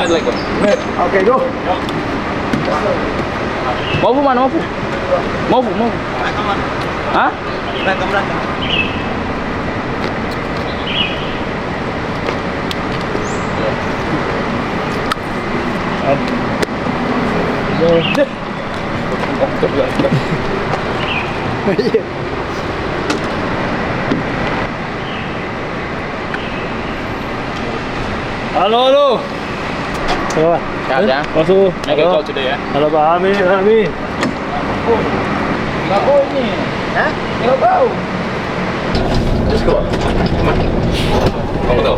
Right leg. Oke, go. Mau mana mau? Mau. Hah? Belakang. Halo. Halo. Sehat ya? Masuk. Make a call today ya. Halo Pak Amin. Nggak bau ini. Hah? Nggak bau. Let's go. Kamu tahu?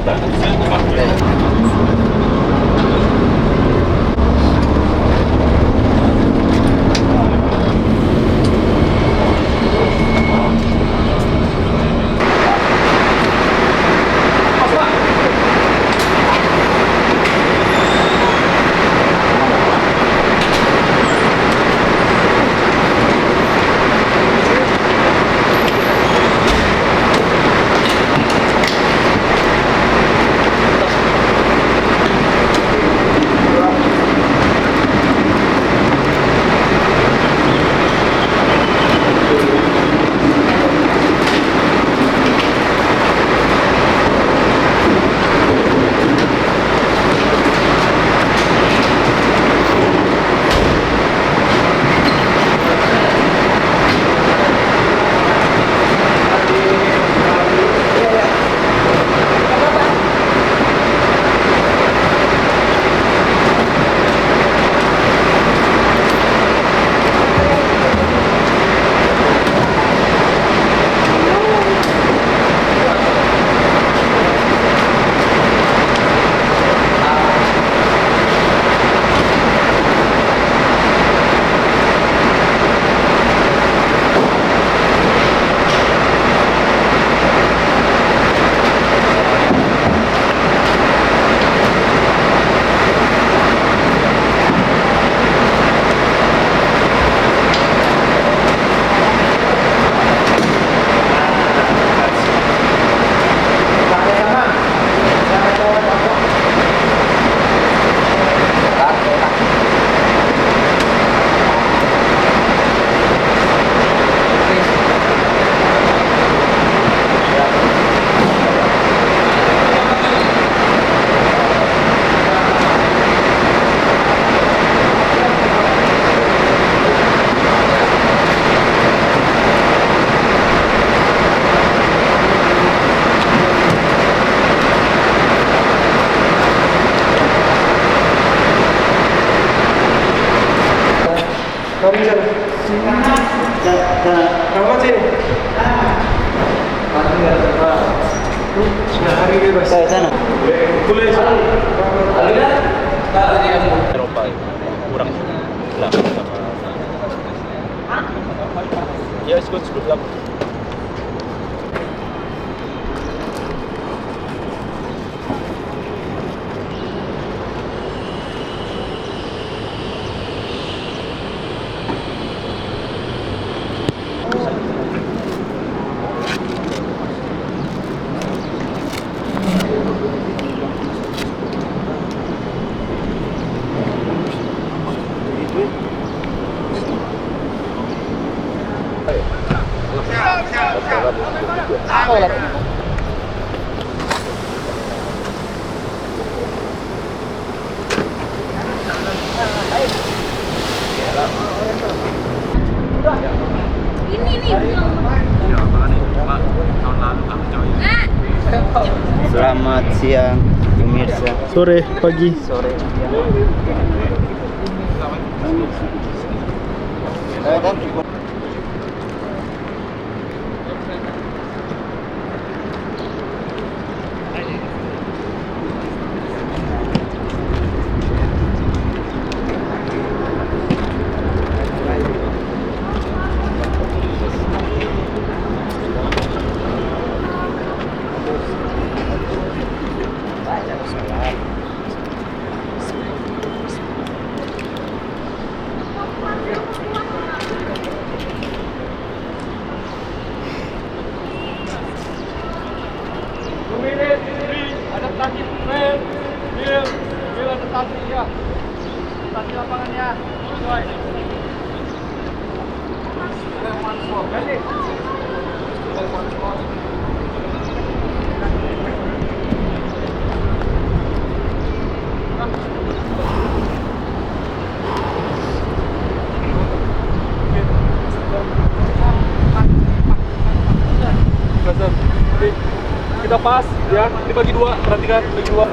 Eropa kurang ya ikut 18. Selamat siang pemirsa. Sore, pagi. Sore. Rotasi lapangannya. Sesuai. Kita pas ya, dibagi dua, perhatikan, bagi dua.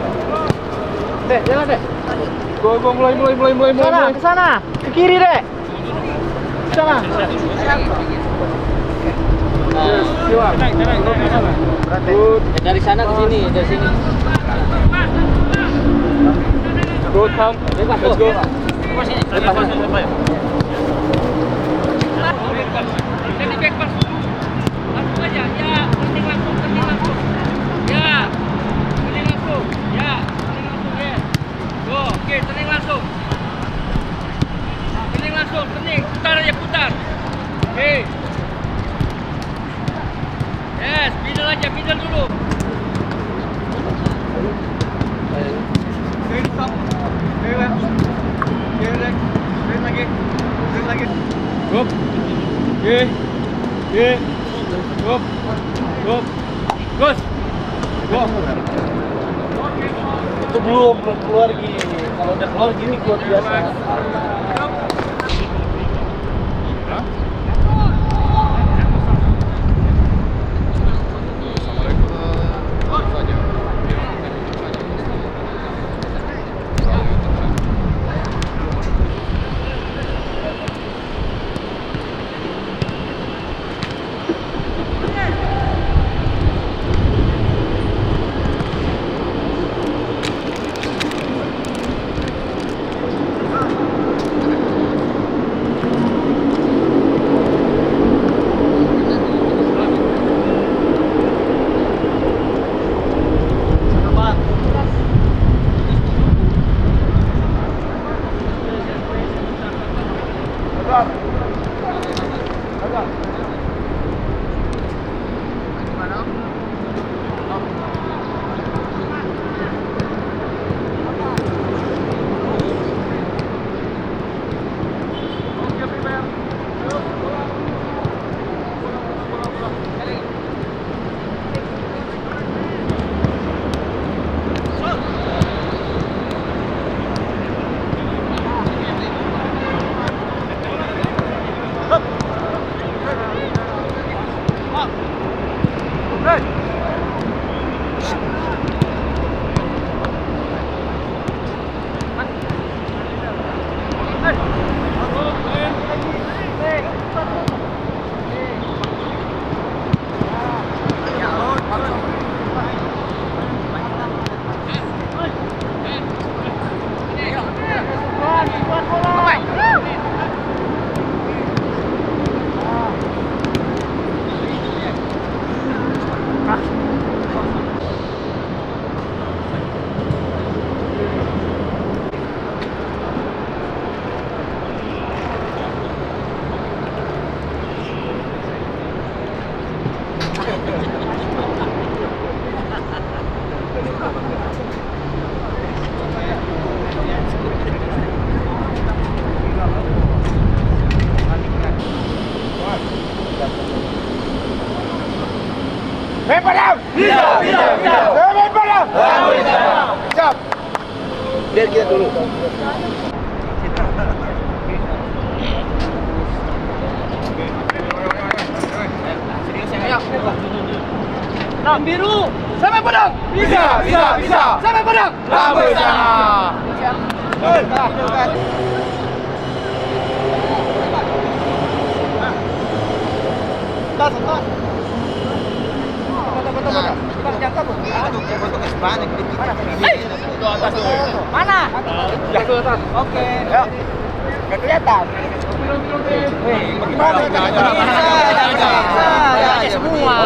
Dek, jalan deh. Gua mulai. Sana, ke sana. Ke kiri deh. Ke sana. Good, Dari sana ke sini, dari sini. good, Ham. Let's go. Putar. Oke. Yes, middle aja, middle dulu. Up. Oke. Oke. Up. Up. Gus. Go. Itu belum keluar gini. Kalau udah keluar gini keluar biasa. Biar kita dulu. Enam biru. Sampai pedang. Bisa. Sampai pedang. Lambai sana. Mana? Oke. Yuk. Gak kelihatan. Bagaimana? Bisa semua.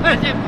Hey,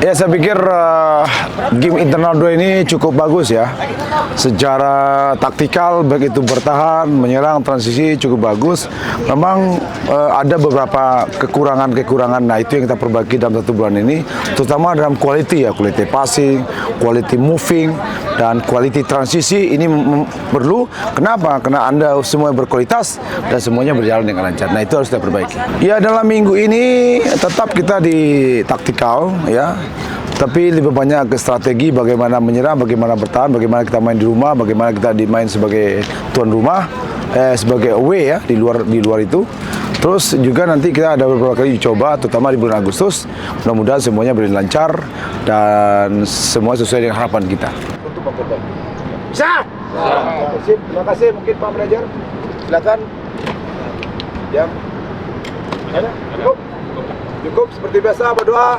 Ya, saya pikir game internal 2 ini cukup bagus ya. Secara taktikal baik itu bertahan, menyerang, transisi cukup bagus. Memang ada beberapa kekurangan-kekurangan. Nah, itu yang kita perbaiki dalam 1 bulan ini, terutama dalam quality ya, quality passing, quality moving, dan quality transisi ini perlu. Kenapa? Karena Anda semua berkualitas dan semuanya berjalan dengan lancar. Nah, itu harus kita perbaiki. Ya, dalam minggu ini tetap kita di taktikal ya. Tapi lebih banyak ke strategi bagaimana menyerang, bagaimana bertahan, bagaimana kita main di rumah, bagaimana kita dimain sebagai tuan rumah, sebagai away ya di luar itu. Terus juga nanti kita ada beberapa kali coba, terutama di bulan Agustus. Mudah-mudahan semuanya berjalan lancar dan semua sesuai dengan harapan kita. Untuk memperbaiki. Bisa? Terima kasih mungkin Pak Manajer. Silakan. Ya. Ada? Cukup seperti biasa berdoa.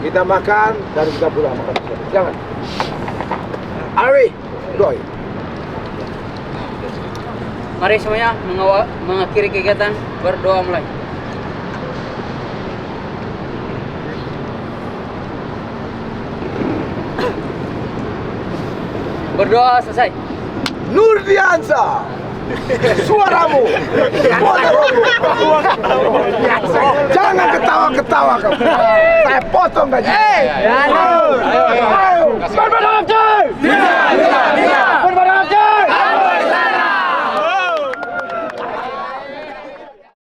Kita makan dan kita pulang makan. Jangan. Ari, doa. Mari semuanya mengakhiri kegiatan, berdoa mulai. Berdoa selesai. Nurdiansa, suaramu, jangan ketawa-ketawa kamu. Saya potong gaji. Ayo,